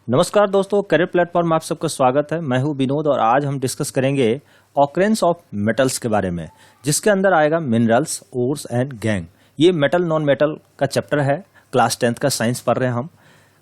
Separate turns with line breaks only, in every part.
नमस्कार दोस्तों, career platform में आप सबका स्वागत है। मैं हूं विनोद और आज हम डिस्कस करेंगे ऑकरेंस ऑफ मेटल्स के बारे में, जिसके अंदर आएगा मिनरल्स, ओर्स एंड गैंग। ये मेटल नॉन मेटल का चैप्टर है। क्लास 10th का साइंस पढ़ रहे हैं हम।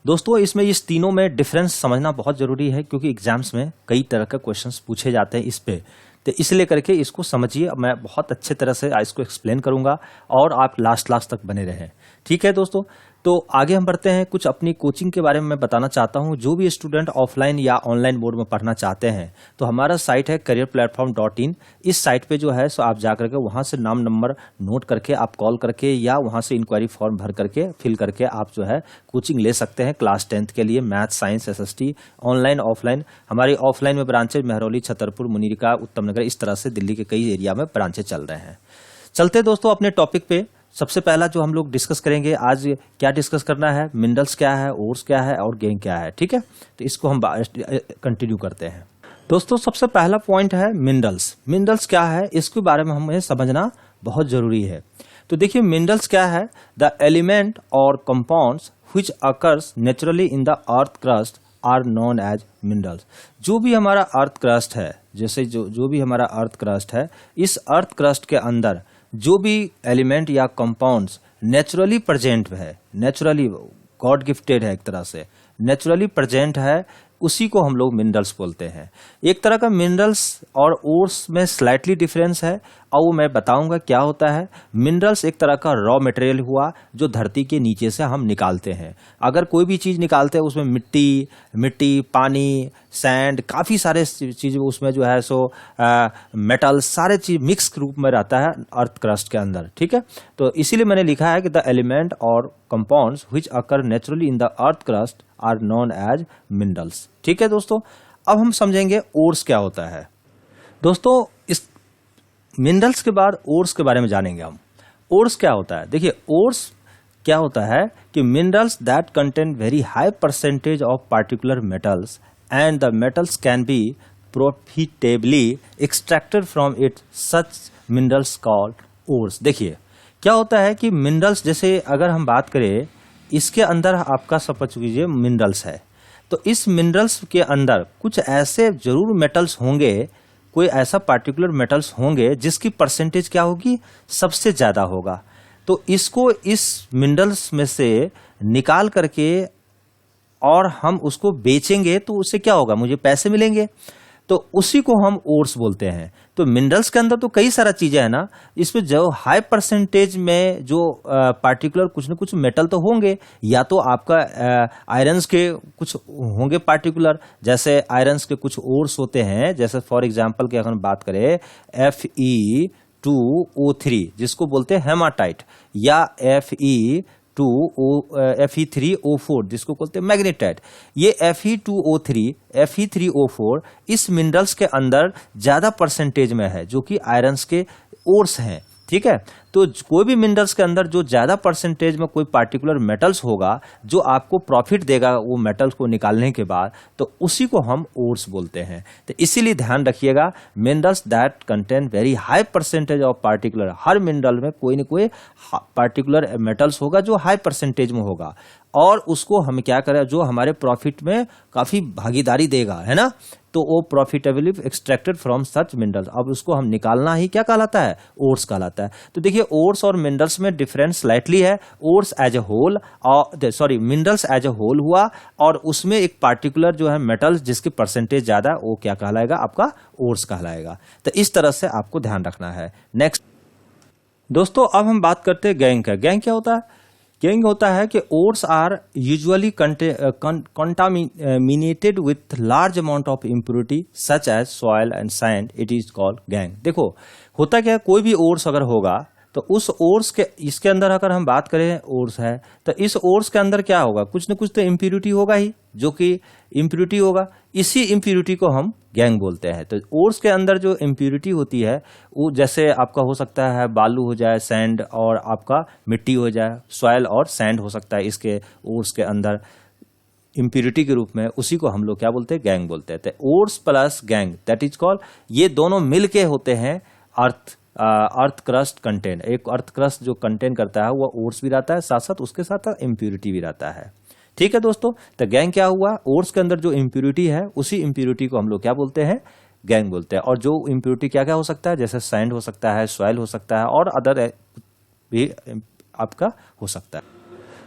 दोस्तों, इसमें इस तीनों में डिफरेंस समझना बहुत जरूरी है, क्योंकि एग्जाम्स में कई तरह के क्वेश्चंस पूछे जाते हैं इस पे। तो इसलिए करके इसको समझिए। मैं बहुत अच्छे तरह से इसको एक्सप्लेन करूंगा और आप लास्ट तक बने रहें। ठीक है दोस्तों, तो आगे हम बढ़ते हैं। कुछ अपनी कोचिंग के बारे में मैं बताना चाहता हूं। जो भी स्टूडेंट ऑफलाइन या ऑनलाइन मोड में पढ़ना चाहते हैं, तो हमारा साइट है careerplatform.in। इस साइट पे जो है सो आप जा करके वहां से नाम नंबर नोट करके आप कॉल करके या वहां से इंक्वायरी फॉर्म भर करके फिल करके आप जो है कोचिंग ले सकते हैं क्लास 10th के लिए। Math, science, SST, online offline. हमारी ऑफलाइन में ब्रांचेज मेहरौली, छतरपुर, मुनीरिका, उत्तम नगर, इस तरह से दिल्ली के कई एरिया में ब्रांचेज चल रहे हैं। चलते दोस्तों अपने टॉपिक पे। सबसे पहला जो हम लोग डिस्कस करेंगे आज, क्या डिस्कस करना है, मिनरल्स क्या है, ओर्स क्या है और गैंग क्या है। ठीक है, तो इसको हम कंटिन्यू करते हैं। दोस्तों, सबसे पहला पॉइंट है मिनरल्स। मिनरल्स क्या है, इसके बारे में हमें समझना बहुत जरूरी है। तो देखिए, मिनरल्स क्या है? द एलिमेंट और compounds which occurs naturally in the earth crust are known as minerals. जो भी हमारा अर्थ क्रस्ट है, जैसे जो भी हमारा अर्थ क्रस्ट है, इस अर्थ क्रस्ट के अंदर जो भी एलिमेंट या कंपाउंड्स नेचुरली प्रेजेंट है, नेचुरली गॉड गिफ्टेड है, एक तरह से नेचुरली प्रेजेंट है, उसी को हम लोग मिनरल्स बोलते हैं। एक तरह का मिनरल्स और ओर्स में स्लाइटली डिफरेंस है, और वो मैं बताऊंगा क्या होता है। मिनरल्स एक तरह का रॉ मटेरियल हुआ जो धरती के नीचे से हम निकालते हैं। अगर कोई भी चीज निकालते हैं उसमें मिट्टी, पानी, सैंड, काफी सारे चीज उसमें जो है सो मेटल, सारे चीज मिक्स रूप में रहता है अर्थ क्रस्ट के अंदर। ठीक है, तो इसीलिए मैंने लिखा है कि द एलिमेंट और compounds which occur naturally in the earth crust are known as minerals. ठीक है दोस्तों, अब हम समझेंगे ओर्स क्या होता है। दोस्तों, इस मिनरल्स के बाद ओर्स के बारे में जानेंगे हम। ओर्स क्या होता है? देखिए, ओर्स क्या होता है कि minerals that contain very high percentage of particular metals and the metals can be profitably extracted from it, such minerals called ores. देखिए क्या होता है कि मिनरल्स, जैसे अगर हम बात करें, इसके अंदर आपका समझ लीजिए मिनरल्स है, तो इस मिनरल्स के अंदर कुछ ऐसे जरूर मेटल्स होंगे, कोई ऐसा पार्टिकुलर मेटल्स होंगे जिसकी परसेंटेज क्या होगी, सबसे ज्यादा होगा। तो इसको इस मिनरल्स में से निकाल करके और हम उसको बेचेंगे तो उससे क्या होगा, मुझे पैसे मिलेंगे, तो उसी को हम ओर्स बोलते हैं। तो मिनरल्स के अंदर तो कई सारा चीजें है ना, इसमें जो हाई परसेंटेज में जो पार्टिकुलर कुछ न कुछ मेटल तो होंगे, या तो आपका आयरन्स के कुछ होंगे पार्टिकुलर, जैसे आयरन्स के कुछ ओर्स होते हैं, जैसे फॉर एग्जांपल की अगर हम बात करें Fe2O3 जिसको बोलते हैं हेमाटाइट, या Fe3O4 जिसको बोलते हैं मैग्नेटाइट। ये Fe2O3, Fe3O4 इस मिनरल्स के अंदर ज्यादा परसेंटेज में है, जो कि आयरन्स के ओर्स हैं। ठीक है, तो कोई भी मिनरल्स के अंदर जो ज्यादा परसेंटेज में कोई पार्टिकुलर मेटल्स होगा जो आपको प्रॉफिट देगा वो मेटल्स को निकालने के बाद, तो उसी को हम ओर्स बोलते हैं। तो इसीलिए ध्यान रखिएगा, minerals that contain very high percentage of particular, her mineral में कोई न कोई पार्टिकुलर मेटल्स होगा जो हाई परसेंटेज में होगा, और उसको हम क्या करें, जो हमारे प्रॉफिट में काफी भागीदारी देगा, है ना, तो वो profitably extracted from such minerals. अब उसको हम निकालना ही क्या कहलाता है, ओर्स कहलाता है। तो देखिए, ओर्स और मिनरल्स में डिफरेंस स्लाइटली है। Ores as a whole, sorry minerals as a whole हुआ, और उसमें एक पार्टिकुलर जो है मेटल्स जिसकी परसेंटेज ज्यादा, वो क्या कहलाएगा, आपका ओर्स कहलाएगा। तो इस तरह से आपको ध्यान रखना है। नेक्स्ट दोस्तों, अब हम बात करते हैं गैंग का। गैंग क्या होता है? गैंग होता है कि ores are usually contaminated with large amount of impurity such as soil and sand, it is called gangue. देखो होता क्या है, कोई भी ओर्स अगर होगा तो उस ओर्स के, इसके अंदर अगर हम बात करें ओर्स है, तो इस ओर्स के अंदर क्या होगा, कुछ न कुछ तो इम्प्योरिटी होगा ही, जो कि इम्प्योरिटी होगा, इसी इम्प्योरिटी को हम गैंग बोलते हैं। तो ओर्स के अंदर जो इम्प्योरिटी होती है, वो जैसे आपका हो सकता है बालू हो जाए, सैंड, और आपका मिट्टी हो जाए, सॉइल और सैंड हो सकता है इसके ओर्स के अंदर इम्प्योरिटी के रूप में, उसी को हम लोग क्या बोलते हैं, गैंग बोलते हैं। तो ores plus gang that is called, ये दोनों मिलके होते हैं अर्थ क्रस्ट कंटेन। एक अर्थ क्रस्ट जो कंटेन करता है वो ओर्स भी रहता है, साथ साथ उसके साथ इम्प्योरिटी भी रहता है। ठीक है दोस्तों, तो गैंग क्या हुआ, ओर्स के अंदर जो इम्प्यूरिटी है उसी इम्प्यूरिटी को हम लोग क्या बोलते हैं, गैंग बोलते हैं। और जो इम्प्यूरिटी क्या क्या हो सकता है, जैसे सैंड हो सकता है, सॉइल हो सकता है और अदर भी आपका हो सकता है।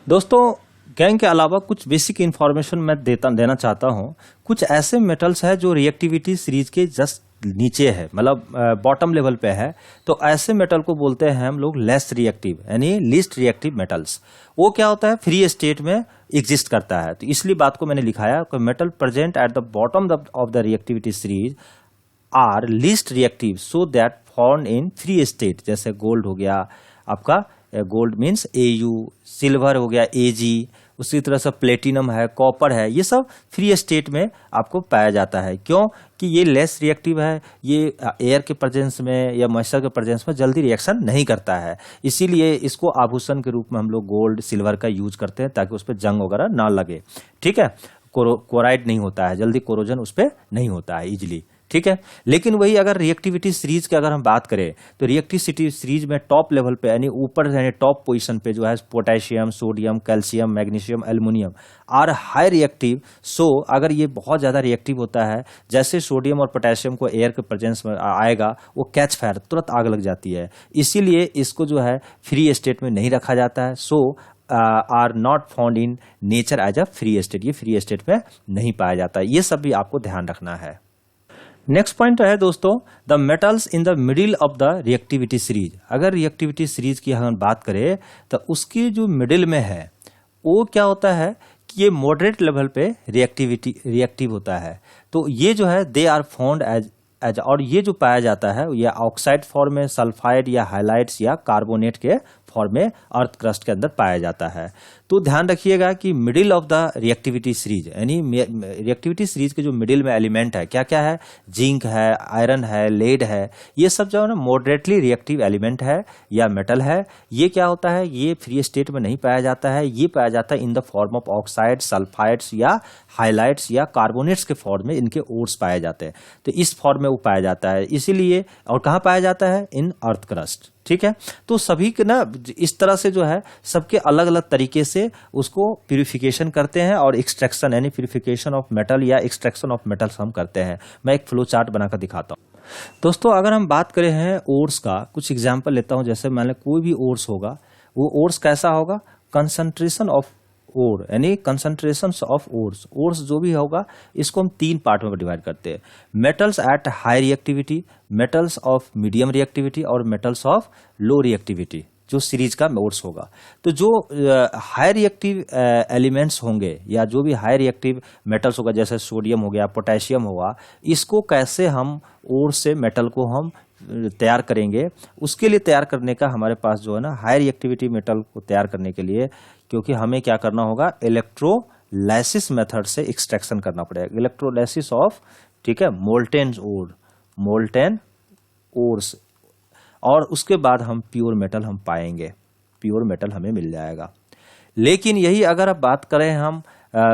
दोस्तों गैंग के अलावा कुछ बेसिक इंफॉर्मेशन मैं देना चाहता हूँ। कुछ ऐसे मेटल्स है जो रिएक्टिविटी सीरीज के जस्ट नीचे है, मतलब बॉटम लेवल पे है, तो ऐसे मेटल को बोलते हैं हम लोग लेस रिएक्टिव यानी लीस्ट रिएक्टिव मेटल्स। वो क्या होता है, फ्री स्टेट में एग्जिस्ट करता है। तो इसलिए बात को मैंने लिखाया कि metal present at the bottom of the reactivity series are least reactive so that form in free state. जैसे गोल्ड हो गया आपका, गोल्ड मीन्स Au, सिल्वर हो गया Ag, उसी तरह से प्लेटिनम है, कॉपर है, ये सब फ्री स्टेट में आपको पाया जाता है। क्यों कि ये लेस रिएक्टिव है, ये एयर के प्रेजेंस में या मॉइस्चर के प्रेजेंस में जल्दी रिएक्शन नहीं करता है। इसीलिए इसको आभूषण के रूप में हम लोग गोल्ड सिल्वर का यूज करते हैं ताकि उस पर जंग वगैरह ना लगे। ठीक है, कोराइड नहीं होता है, जल्दी कोरोजन उस पर नहीं होता है इजिली। ठीक है, लेकिन वही अगर रिएक्टिविटी सीरीज की अगर हम बात करें तो रिएक्टिविटी सीरीज में टॉप लेवल पे यानी ऊपर यानी टॉप पोजीशन पे जो है potassium, sodium, calcium, magnesium, aluminium are high reactive. So अगर ये बहुत ज्यादा रिएक्टिव होता है, जैसे सोडियम और पोटेशियम को एयर के प्रेजेंस में आएगा वो कैच फायर, तुरंत आग लग जाती है। इसीलिए इसको जो है फ्री स्टेट में नहीं रखा जाता है। So are not found in nature as a free state, ये फ्री स्टेट में नहीं पाया जाता है। ये सब भी आपको ध्यान रखना है। नेक्स्ट पॉइंट है दोस्तों, the metals in the middle of the reactivity series. अगर रिएक्टिविटी सीरीज की हम बात करें तो उसकी जो मिडिल में है वो क्या होता है कि ये मॉडरेट लेवल पे रिएक्टिव होता है। तो ये जो है दे आर फाउंड एज और ये जो पाया जाता है या ऑक्साइड फॉर्म में, सल्फाइड या हाइलाइट्स या कार्बोनेट के फॉर्म में अर्थ क्रस्ट के अंदर पाया जाता है। तो ध्यान रखिएगा कि middle of the reactivity series यानी रिएक्टिविटी सीरीज के जो मिडिल में एलिमेंट है क्या क्या है, जिंक है, आयरन है, लेड है, ये सब जो है ना मॉडरेटली रिएक्टिव एलिमेंट है या मेटल है। ये क्या होता है, ये फ्री स्टेट में नहीं पाया जाता है, ये पाया जाता है in the form of oxide, sulphides या हाइलाइट्स या कार्बोनेट्स के फॉर्म में इनके ओर्स पाए जाते हैं। तो इस फॉर्म में वो पाया जाता है इसीलिए। और कहाँ पाया जाता है, इन अर्थ क्रस्ट। ठीक है, तो सभी के ना इस तरह से जो है सबके अलग अलग तरीके से उसको प्यूरिफिकेशन करते हैं और एक्सट्रैक्शन यानी प्यूरिफिकेशन ऑफ मेटल या एक्सट्रैक्शन ऑफ मेटल्स हम करते हैं। मैं एक फ्लो चार्ट बनाकर दिखाता हूँ। दोस्तों अगर हम बात करें हैं ओर्स का, कुछ एग्जांपल लेता हूं। जैसे मान लें कोई भी ओर्स होगा, वो ओर्स कैसा होगा, कंसंट्रेशन ऑफ ओर यानी कंसंट्रेशन ऑफ ओर्स। ओर्स जो भी होगा इसको हम 3 पार्ट में डिवाइड करते हैं, metals at high reactivity, metals of medium reactivity और मेटल्स ऑफ लो रिएक्टिविटी, जो सीरीज का ओर्स होगा। तो जो हाई रिएक्टिव एलिमेंट्स होंगे या जो भी हाई रिएक्टिव मेटल्स होगा, जैसे सोडियम हो गया, पोटेशियम होगा, इसको कैसे हम ओर्स से मेटल को हम तैयार करेंगे, उसके लिए तैयार करने का हमारे पास जो है ना हाई रिएक्टिविटी मेटल को तैयार करने के लिए, क्योंकि हमें क्या करना होगा, इलेक्ट्रोलाइसिस मेथड से एक्सट्रैक्शन करना पड़ेगा। इलेक्ट्रोलाइसिस ऑफ, ठीक है, मोल्टेन ओर्स, और उसके बाद हम प्योर मेटल हम पाएंगे, प्योर मेटल हमें मिल जाएगा। लेकिन यही अगर आप बात करें हम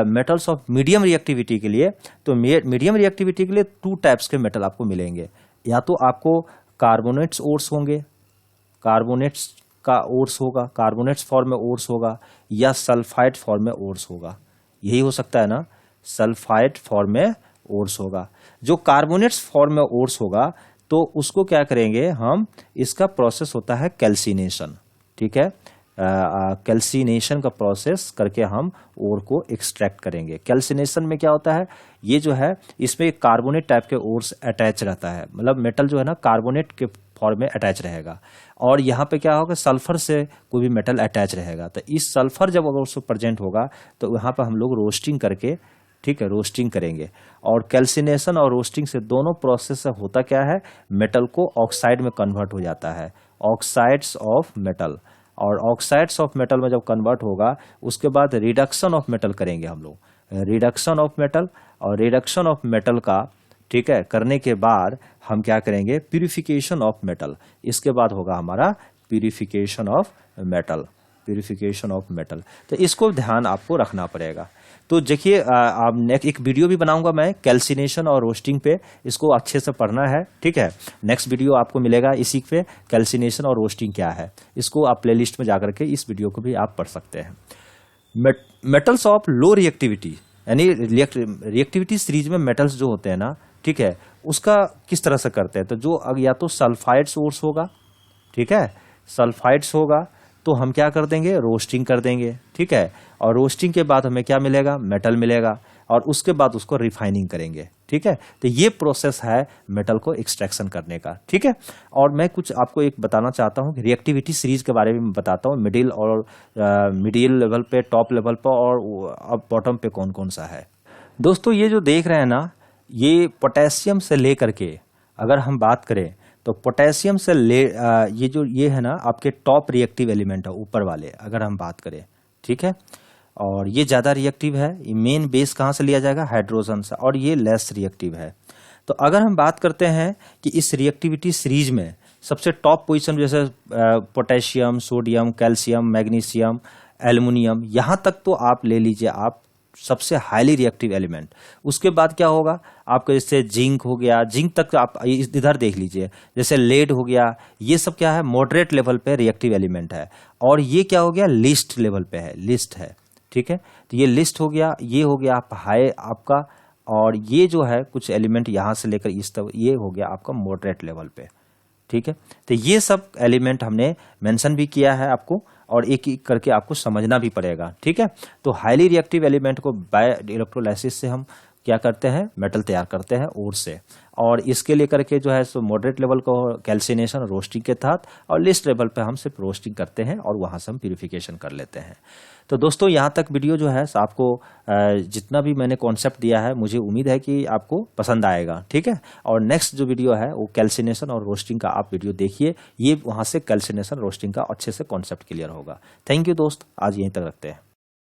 मेटल्स ऑफ मीडियम रिएक्टिविटी के लिए, तो मीडियम रिएक्टिविटी के लिए 2 टाइप्स के मेटल आपको मिलेंगे। या तो आपको कार्बोनेट्स ओर्स होंगे, कार्बोनेट्स का ओर्स होगा, कार्बोनेट्स फॉर्म में ओर्स होगा, या सल्फाइड फॉर्म में ओर्स होगा। यही हो सकता है ना, सल्फाइड फॉर्म में ओर्स होगा। जो कार्बोनेट्स फॉर्म में ओर्स होगा तो उसको क्या करेंगे हम, इसका प्रोसेस होता है कैल्सिनेशन। ठीक है, कैल्सिनेशन का प्रोसेस करके हम ओर को एक्सट्रैक्ट करेंगे। कैल्सिनेशन में क्या होता है, ये जो है इसमें कार्बोनेट टाइप के ओर्स अटैच रहता है, मतलब मेटल जो है ना कार्बोनेट के फॉर्म में अटैच रहेगा, और यहाँ पे क्या होगा, सल्फर से कोई भी मेटल अटैच रहेगा। तो इस सल्फर जब अगर उसको प्रेजेंट होगा तो यहाँ पर हम लोग रोस्टिंग करके, ठीक है, रोस्टिंग करेंगे। और कैल्सिनेशन और रोस्टिंग से दोनों प्रोसेस से होता क्या है, मेटल को ऑक्साइड में कन्वर्ट हो जाता है, ऑक्साइड्स ऑफ मेटल। और ऑक्साइड्स ऑफ मेटल में जब कन्वर्ट होगा उसके बाद रिडक्शन ऑफ मेटल करेंगे हम लोग, रिडक्शन ऑफ मेटल। और रिडक्शन ऑफ मेटल का, ठीक है, करने के बाद हम क्या करेंगे, प्यूरिफिकेशन ऑफ मेटल। इसके बाद होगा हमारा purification of metal, purification of metal. तो इसको ध्यान आपको रखना पड़ेगा। तो देखिए आप नेक्स्ट एक वीडियो भी बनाऊंगा मैं कैल्सिनेशन और रोस्टिंग पे, इसको अच्छे से पढ़ना है। ठीक है, नेक्स्ट वीडियो आपको मिलेगा इसी पे, कैल्सिनेशन और रोस्टिंग क्या है, इसको आप प्लेलिस्ट में जाकर के इस वीडियो को भी आप पढ़ सकते हैं। मेटल्स ऑफ लो रिएक्टिविटी, यानी रिएक्टिविटी सीरीज में मेटल्स जो होते हैं ना, ठीक है, उसका किस तरह से करते हैं। तो जो या तो सल्फाइड सोर्स होगा, ठीक है, सल्फाइड्स होगा, तो हम क्या कर देंगे, रोस्टिंग कर देंगे, ठीक है, और रोस्टिंग के बाद हमें क्या मिलेगा, मेटल मिलेगा, और उसके बाद उसको रिफाइनिंग करेंगे, ठीक है। तो ये प्रोसेस है मेटल को एक्सट्रैक्शन करने का, ठीक है। और मैं कुछ आपको एक बताना चाहता हूँ कि रिएक्टिविटी सीरीज के बारे में मैं बताता हूँ, मिडिल लेवल पे, टॉप लेवल पे और अब बॉटम पे कौन कौन सा है। दोस्तों ये जो देख रहे हैं ना, ये पोटेशियम से लेकर के अगर हम बात करें तो पोटेशियम से ये है ना आपके टॉप रिएक्टिव एलिमेंट है, ऊपर वाले अगर हम बात करें, ठीक है। और ये ज़्यादा रिएक्टिव है, ये मेन बेस कहाँ से लिया जाएगा, हाइड्रोजन से, और ये लेस रिएक्टिव है। तो अगर हम बात करते हैं कि इस रिएक्टिविटी सीरीज में सबसे टॉप पोजीशन जैसे potassium, sodium, calcium, magnesium, aluminium, यहाँ तक तो आप ले लीजिए आप सबसे हाईली रिएक्टिव एलिमेंट। उसके बाद क्या होगा आपका, जैसे जिंक हो गया, जिंक तक आप इधर देख लीजिए, जैसे लेड हो गया, ये सब क्या है, मॉडरेट लेवल पे रिएक्टिव एलिमेंट है। और ये क्या हो गया, लिस्ट लेवल पे है, लिस्ट है, ठीक है। तो ये लिस्ट हो गया, ये हो गया आप हाई आपका, और ये जो है कुछ एलिमेंट यहाँ से लेकर इस तक, ये हो गया आपका मॉडरेट लेवल पे, ठीक है। तो ये सब एलिमेंट हमने मेंशन भी किया है आपको, और एक एक करके आपको समझना भी पड़ेगा, ठीक है। तो हाईली रिएक्टिव एलिमेंट को बाय इलेक्ट्रोलाइसिस से हम क्या करते हैं, मेटल तैयार करते हैं ओर से, और इसके लिए करके जो है सो मॉडरेट लेवल को कैल्सिनेशन रोस्टिंग के तहत, और लिस्ट लेवल पे हम सिर्फ रोस्टिंग करते हैं और वहां से हम प्यूरिफिकेशन कर लेते हैं। तो दोस्तों यहाँ तक वीडियो जो है आपको जितना भी मैंने कॉन्सेप्ट दिया है, मुझे उम्मीद है कि आपको पसंद आएगा, ठीक है। और नेक्स्ट जो वीडियो है वो कैल्सिनेशन और रोस्टिंग का आप वीडियो देखिए, ये वहां से कैल्सिनेशन रोस्टिंग का अच्छे से कॉन्सेप्ट क्लियर होगा। थैंक यू दोस्त, आज यहीं तक रखते हैं।